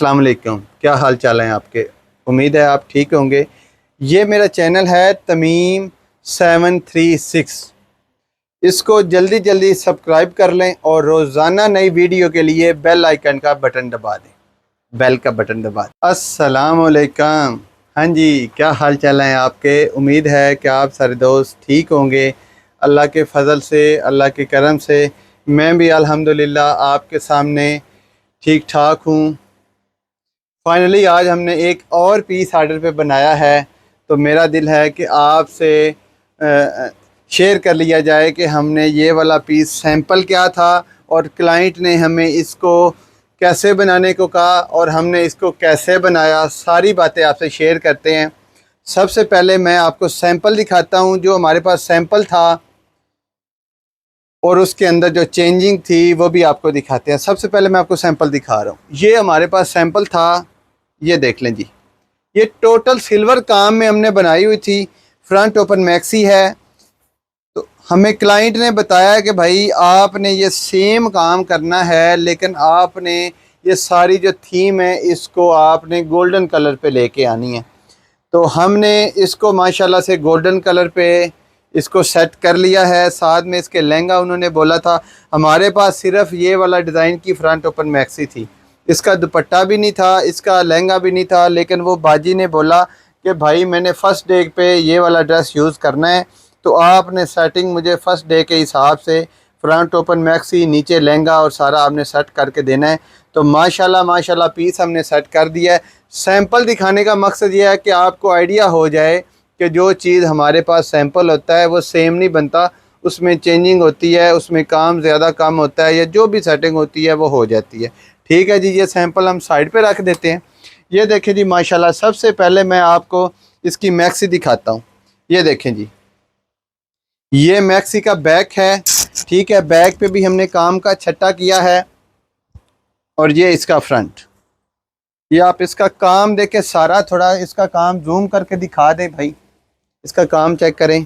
अस्सलाम वालेकुम। क्या हाल चाल हैं आपके? उम्मीद है आप ठीक होंगे। ये मेरा चैनल है तमीम 736। इसको जल्दी जल्दी सब्सक्राइब कर लें और रोज़ाना नई वीडियो के लिए बेल आइकन का बटन दबा दें। बेल का बटन दबा दें। अस्सलाम वालेकुम। हाँ जी, क्या हाल चाल हैं आपके? उम्मीद है कि आप सारे दोस्त ठीक होंगे। अल्लाह के फ़ज़ल से, अल्लाह के करम से मैं भी अल्हम्दुलिल्लाह आपके सामने ठीक ठाक हूँ। फाइनली आज हमने एक और पीस आर्डर पे बनाया है, तो मेरा दिल है कि आपसे शेयर कर लिया जाए कि हमने ये वाला पीस सैंपल क्या था और क्लाइंट ने हमें इसको कैसे बनाने को कहा और हमने इसको कैसे बनाया। सारी बातें आपसे शेयर करते हैं। सबसे पहले मैं आपको सैंपल दिखाता हूँ, जो हमारे पास सैंपल था और उसके अंदर जो चेंजिंग थी वो भी आपको दिखाते हैं। सबसे पहले मैं आपको सैंपल दिखा रहा हूँ। ये हमारे पास सैंपल था, ये देख लें जी। ये टोटल सिल्वर काम में हमने बनाई हुई थी। फ्रंट ओपन मैक्सी है। तो हमें क्लाइंट ने बताया कि भाई आपने ये सेम काम करना है, लेकिन आपने ये सारी जो थीम है इसको आपने गोल्डन कलर पे लेके आनी है। तो हमने इसको माशाल्लाह से गोल्डन कलर पे इसको सेट कर लिया है। साथ में इसके लहंगा उन्होंने बोला था, हमारे पास सिर्फ ये वाला डिज़ाइन की फ्रंट ओपन मैक्सी थी, इसका दुपट्टा भी नहीं था, इसका लहंगा भी नहीं था। लेकिन वो बाजी ने बोला कि भाई मैंने फ़र्स्ट डे पे ये वाला ड्रेस यूज़ करना है, तो आपने सेटिंग मुझे फ़र्स्ट डे के हिसाब से फ्रंट ओपन मैक्सी, नीचे लहंगा और सारा आपने सेट करके देना है। तो माशाल्लाह माशाल्लाह पीस हमने सेट कर दिया है। सैंपल दिखाने का मकसद ये है कि आपको आइडिया हो जाए कि जो चीज़ हमारे पास सैंपल होता है वो सेम नहीं बनता, उसमें चेंजिंग होती है, उसमें काम ज़्यादा कम होता है, या जो भी सेटिंग होती है वो हो जाती है। ठीक है जी, ये सैंपल हम साइड पे रख देते हैं। ये देखें जी माशाल्लाह, सबसे पहले मैं आपको इसकी मैक्सी दिखाता हूँ। ये देखें जी, ये मैक्सी का बैक है। ठीक है, बैक पे भी हमने काम का छट्टा किया है। और ये इसका फ्रंट, ये आप इसका काम देखें सारा। थोड़ा इसका काम जूम करके दिखा दें भाई, इसका काम चेक करें।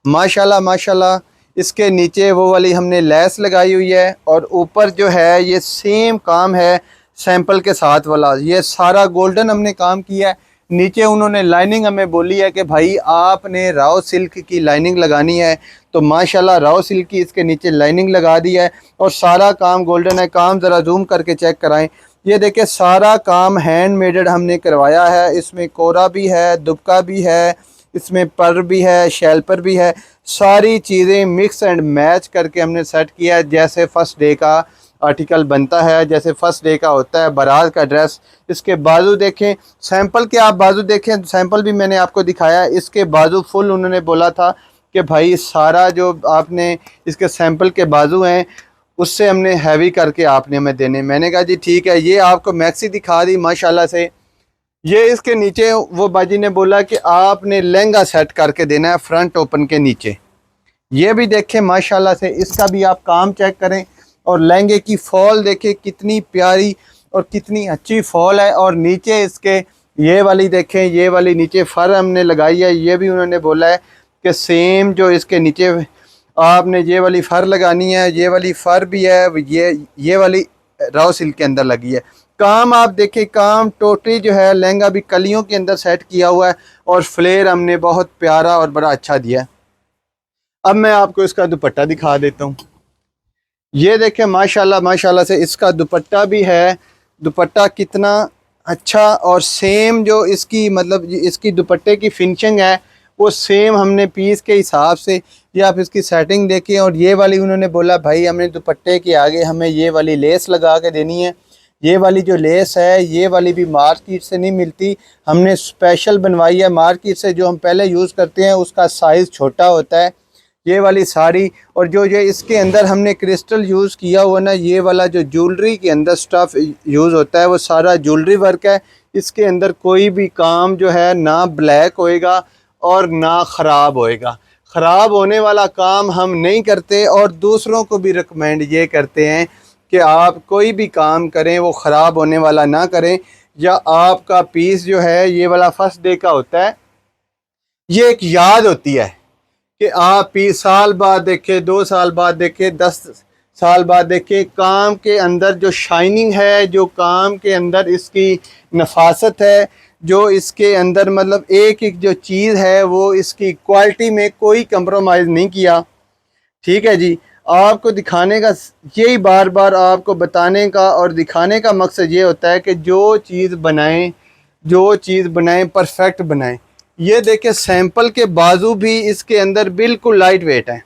माशाल्लाह माशाल्लाह। इसके नीचे वो वाली हमने लेस लगाई हुई है और ऊपर जो है ये सेम काम है सैंपल के साथ वाला। ये सारा गोल्डन हमने काम किया है। नीचे उन्होंने लाइनिंग हमें बोली है कि भाई आपने राव सिल्क की लाइनिंग लगानी है, तो माशाल्लाह राव सिल्क की इसके नीचे लाइनिंग लगा दी है और सारा काम गोल्डन है। काम ज़रा जूम करके चेक कराएं। ये देखिए सारा काम हैंड मेडेड हमने करवाया है। इसमें कोरा भी है, दुबका भी है, इसमें पर भी है, शेल्पर भी है। सारी चीज़ें मिक्स एंड मैच करके हमने सेट किया है, जैसे फ़र्स्ट डे का आर्टिकल बनता है, जैसे फ़र्स्ट डे का होता है बारात का ड्रेस। इसके बाजू देखें, सैंपल के आप बाजू देखें, सैंपल भी मैंने आपको दिखाया। इसके बाजू फुल उन्होंने बोला था कि भाई सारा जो आपने इसके सैंपल के बाजू हैं उससे हमने हैवी करके आपने हमें देने। मैंने कहा जी ठीक है। ये आपको मैक्सी दिखा दी माशाल्लाह से। ये इसके नीचे वो बाजी ने बोला कि आपने लहंगा सेट करके देना है फ्रंट ओपन के नीचे। ये भी देखें माशाल्लाह से, इसका भी आप काम चेक करें और लहंगे की फॉल देखें कितनी प्यारी और कितनी अच्छी फॉल है। और नीचे इसके ये वाली देखें, ये वाली नीचे फर हमने लगाई है। ये भी उन्होंने बोला है कि सेम जो इसके नीचे आपने ये वाली फ़र लगानी है, ये वाली फ़र भी है, ये वाली राव सिल्क के अंदर लगी है। काम आप देखें, काम टोटली जो है लहंगा भी कलियों के अंदर सेट किया हुआ है और फ्लेयर हमने बहुत प्यारा और बड़ा अच्छा दिया है। अब मैं आपको इसका दुपट्टा दिखा देता हूँ। ये देखें माशाल्लाह माशाल्लाह से इसका दुपट्टा भी है। दुपट्टा कितना अच्छा, और सेम जो इसकी मतलब इसकी दुपट्टे की फिनिशिंग है वो सेम हमने पीस के हिसाब से, ये आप इसकी सेटिंग देखें। और ये वाली उन्होंने बोला भाई हमने दुपट्टे के आगे हमें ये वाली लेस लगा के देनी है। ये वाली जो लेस है ये वाली भी मार्केट से नहीं मिलती, हमने स्पेशल बनवाई है। मार्केट से जो हम पहले यूज़ करते हैं उसका साइज़ छोटा होता है, ये वाली साड़ी। और जो ये इसके अंदर हमने क्रिस्टल यूज़ किया हुआ ना, ये वाला जो ज्वेलरी के अंदर स्टफ़ यूज़ होता है वो सारा ज्वेलरी वर्क है। इसके अंदर कोई भी काम जो है ना ब्लैक होएगा और ना ख़राब होएगा। ख़राब होने वाला काम हम नहीं करते और दूसरों को भी रिकमेंड ये करते हैं कि आप कोई भी काम करें वो ख़राब होने वाला ना करें। या आपका पीस जो है ये वाला फ़र्स्ट डे का होता है, ये एक याद होती है कि आप पीस साल बाद देखें, 2 साल बाद देखें, 10 साल बाद देखिए काम के अंदर जो शाइनिंग है, जो काम के अंदर इसकी नफासत है, जो इसके अंदर मतलब एक एक जो चीज़ है वो इसकी क्वालिटी में कोई कंप्रोमाइज़ नहीं किया। ठीक है जी, आपको दिखाने का यही बार बार आपको बताने का और दिखाने का मकसद ये होता है कि जो चीज़ बनाएं, जो चीज़ बनाएं परफेक्ट बनाएं। ये देखिए सैंपल के बाजू भी इसके अंदर बिल्कुल लाइट वेट है,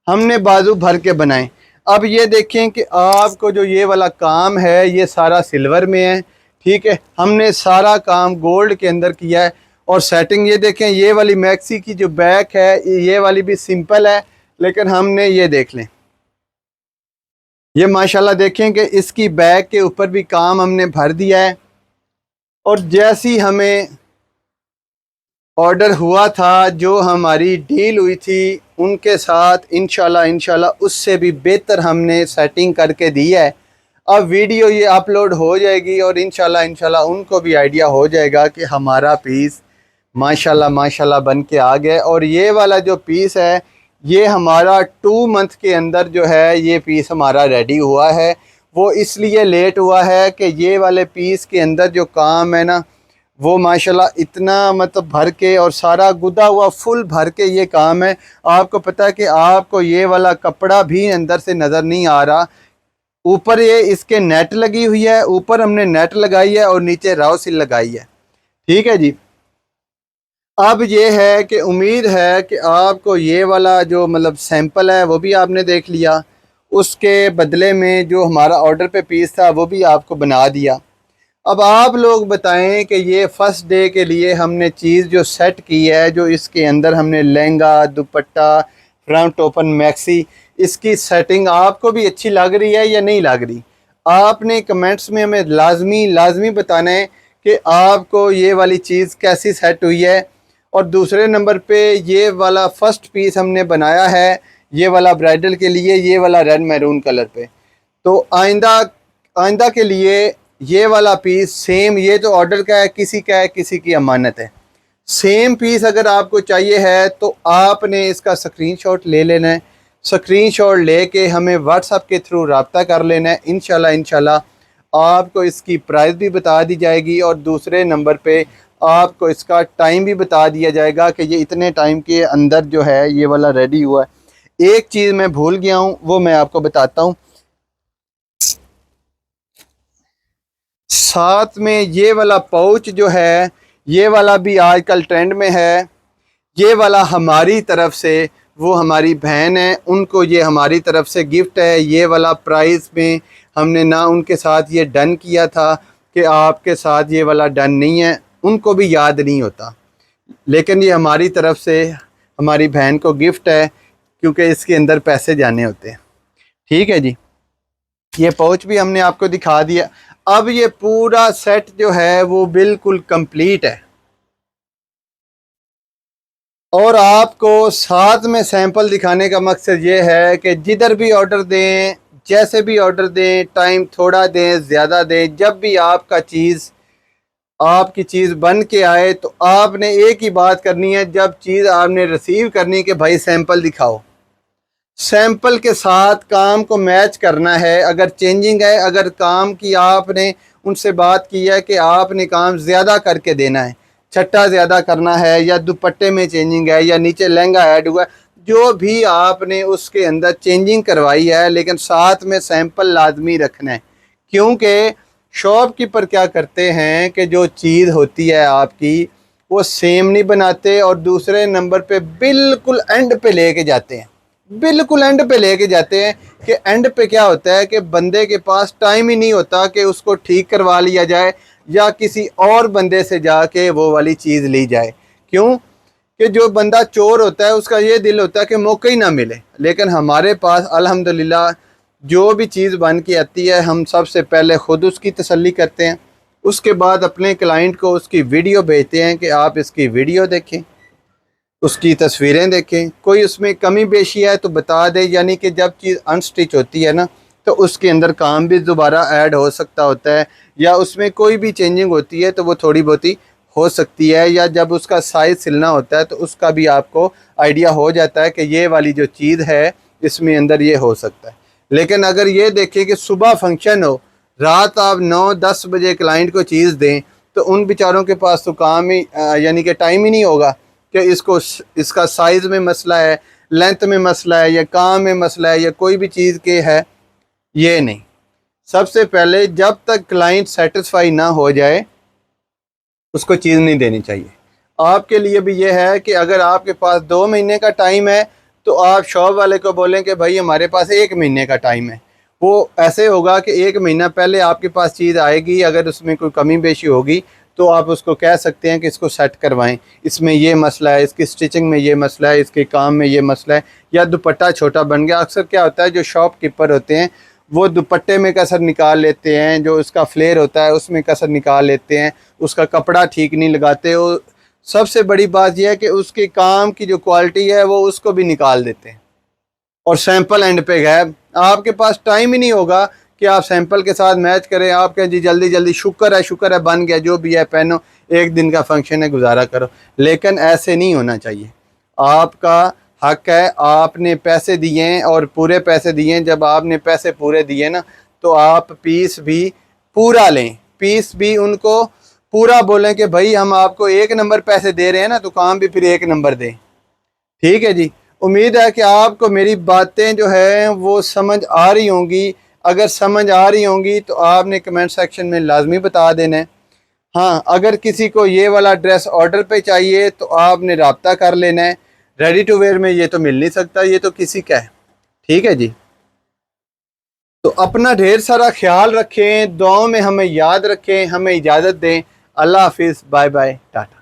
हमने बाजू भर के बनाए। अब ये देखें कि आपको जो ये वाला काम है ये सारा सिल्वर में है। ठीक है, हमने सारा काम गोल्ड के अंदर किया है। और सेटिंग ये देखें, ये वाली मैक्सी की जो बैक है ये वाली भी सिंपल है, लेकिन हमने ये देख लें, ये माशाल्लाह देखें कि इसकी बैक के ऊपर भी काम हमने भर दिया है। और जैसी हमें ऑर्डर हुआ था, जो हमारी डील हुई थी उनके साथ इंशाल्लाह उससे भी बेहतर हमने सेटिंग करके दी है। अब वीडियो ये अपलोड हो जाएगी और इंशाल्लाह उनको भी आइडिया हो जाएगा कि हमारा पीस माशाल्लाह बन के आ गया। और ये वाला जो पीस है ये हमारा 2 मंथ के अंदर जो है ये पीस हमारा रेडी हुआ है। वो इसलिए लेट हुआ है कि ये वाले पीस के अंदर जो काम है ना वो माशाल्लाह इतना मतलब भर के और सारा गुदा हुआ फुल भर के ये काम है। आपको पता है कि आपको ये वाला कपड़ा भी अंदर से नज़र नहीं आ रहा। ऊपर ये इसके नेट लगी हुई है, ऊपर हमने नेट लगाई है और नीचे राव सिल लगाई है। ठीक है जी, अब ये है कि उम्मीद है कि आपको ये वाला जो मतलब सैंपल है वो भी आपने देख लिया, उसके बदले में जो हमारा ऑर्डर पे पीस था वो भी आपको बना दिया। अब आप लोग बताएं कि ये फर्स्ट डे के लिए हमने चीज़ जो सेट की है, जो इसके अंदर हमने लहंगा, दुपट्टा, फ्रंट ओपन मैक्सी, इसकी सेटिंग आपको भी अच्छी लग रही है या नहीं लग रही? आपने कमेंट्स में हमें लाजमी बताना है कि आपको ये वाली चीज़ कैसी सेट हुई है। और दूसरे नंबर पे ये वाला फर्स्ट पीस हमने बनाया है ये वाला ब्राइडल के लिए, ये वाला रेड मैरून कलर पे। तो आइंदा के लिए ये वाला पीस सेम, ये तो ऑर्डर का है, किसी की अमानत है। सेम पीस अगर आपको चाहिए है तो आपने इसका स्क्रीनशॉट ले लेना है, स्क्रीनशॉट लेके हमें व्हाट्सएप के थ्रू रब्ता कर लेना है। इंशाल्लाह आपको इसकी प्राइस भी बता दी जाएगी और दूसरे नंबर पे आपको इसका टाइम भी बता दिया जाएगा कि ये इतने टाइम के अंदर जो है ये वाला रेडी हुआ है। एक चीज़ मैं भूल गया हूँ, वो मैं आपको बताता हूँ। साथ में ये वाला पाउच जो है ये वाला भी आजकल ट्रेंड में है। ये वाला हमारी तरफ से, वो हमारी बहन है उनको ये हमारी तरफ से गिफ्ट है। ये वाला प्राइस में हमने ना उनके साथ ये डन किया था कि आपके साथ ये वाला डन नहीं है, उनको भी याद नहीं होता, लेकिन ये हमारी तरफ से हमारी बहन को गिफ्ट है क्योंकि इसके अंदर पैसे जाने होते हैं। ठीक है जी, ये पाउच भी हमने आपको दिखा दिया। अब ये पूरा सेट जो है वो बिल्कुल कंप्लीट है और आपको साथ में सैंपल दिखाने का मकसद ये है कि जिधर भी ऑर्डर दें, जैसे भी ऑर्डर दें, टाइम थोड़ा दें ज़्यादा दें, जब भी आपकी चीज़ बन के आए तो आपने एक ही बात करनी है, जब चीज़ आपने रिसीव करनी कि भाई सैंपल दिखाओ। सैंपल के साथ काम को मैच करना है। अगर चेंजिंग है, अगर काम की आपने उनसे बात की है कि आपने काम ज़्यादा करके देना है, छट्टा ज़्यादा करना है, या दुपट्टे में चेंजिंग है, या नीचे लहंगा ऐड हुआ है, जो भी आपने उसके अंदर चेंजिंग करवाई है, लेकिन साथ में सैंपल लाजमी रखना है। क्योंकि शॉपकीपर क्या करते हैं कि जो चीज़ होती है आपकी वो सेम नहीं बनाते और दूसरे नंबर पे बिल्कुल एंड पे लेके जाते हैं, बिल्कुल एंड पे लेके जाते हैं कि एंड पे क्या होता है कि बंदे के पास टाइम ही नहीं होता कि उसको ठीक करवा लिया जाए या किसी और बंदे से जाके वो वाली चीज़ ली जाए। क्यों कि जो बंदा चोर होता है उसका ये दिल होता है कि मौका ही ना मिले। लेकिन हमारे पास अल्हम्दुलिल्लाह जो भी चीज़ बन के आती है हम सबसे पहले ख़ुद उसकी तसल्ली करते हैं, उसके बाद अपने क्लाइंट को उसकी वीडियो भेजते हैं कि आप इसकी वीडियो देखें, उसकी तस्वीरें देखें, कोई उसमें कमी बेशी है तो बता दे। यानी कि जब चीज़ अनस्टिच होती है ना तो उसके अंदर काम भी दोबारा ऐड हो सकता होता है, या उसमें कोई भी चेंजिंग होती है तो वो थोड़ी बहुती हो सकती है, या जब उसका साइज़ सिलना होता है तो उसका भी आपको आइडिया हो जाता है कि ये वाली जो चीज़ है इसमें अंदर ये हो सकता है। लेकिन अगर ये देखें कि सुबह फंक्शन हो, रात आप 9-10 बजे क्लाइंट को चीज़ दें, तो उन बेचारों के पास तो काम ही यानी कि टाइम ही नहीं होगा कि इसका साइज़ में मसला है, लेंथ में मसला है, या काम में मसला है, या कोई भी चीज़ के है। ये नहीं, सबसे पहले जब तक क्लाइंट सेटिस्फाई ना हो जाए उसको चीज़ नहीं देनी चाहिए। आपके लिए भी ये है कि अगर आपके पास 2 महीने का टाइम है तो आप शॉप वाले को बोलें कि भाई हमारे पास 1 महीने का टाइम है। वो ऐसे होगा कि 1 महीना पहले आपके पास चीज़ आएगी, अगर उसमें कोई कमी बेशी होगी तो आप उसको कह सकते हैं कि इसको सेट करवाएं, इसमें ये मसला है, इसकी स्टिचिंग में ये मसला है, इसके काम में ये मसला है, या दुपट्टा छोटा बन गया। अक्सर क्या होता है, जो शॉपकीपर होते हैं वो दुपट्टे में कसर निकाल लेते हैं, जो उसका फ्लेयर होता है उसमें कसर निकाल लेते हैं, उसका कपड़ा ठीक नहीं लगाते। वो सबसे बड़ी बात यह है कि उसके काम की जो क्वालिटी है वो उसको भी निकाल देते हैं, और सैंपल एंड पे गए। आपके पास टाइम ही नहीं होगा कि आप सैंपल के साथ मैच करें। आप कहें जी जल्दी जल्दी शुक्र है बन गया, जो भी है पहनो, एक दिन का फंक्शन है गुजारा करो। लेकिन ऐसे नहीं होना चाहिए। आपका हक है, आपने पैसे दिए हैं और पूरे पैसे दिए हैं। जब आपने पैसे पूरे दिए ना तो आप पीस भी पूरा लें, पीस भी उनको पूरा बोलें कि भाई हम आपको 1 नंबर पैसे दे रहे हैं ना, तो काम भी फिर 1 नंबर दें। ठीक है जी। उम्मीद है कि आपको मेरी बातें जो है वो समझ आ रही होंगी। अगर समझ आ रही होंगी तो आपने कमेंट सेक्शन में लाजमी बता देना है। हाँ, अगर किसी को ये वाला ड्रेस ऑर्डर पे चाहिए तो आपने रब्ता कर लेना है। रेडी टू वेयर में ये तो मिल नहीं सकता, ये तो किसी का है। ठीक है जी। तो अपना ढेर सारा ख्याल रखें, दुआओं में हमें याद रखें, हमें इजाज़त दें। अल्लाह हाफिज़, बाय बाय, टाटा।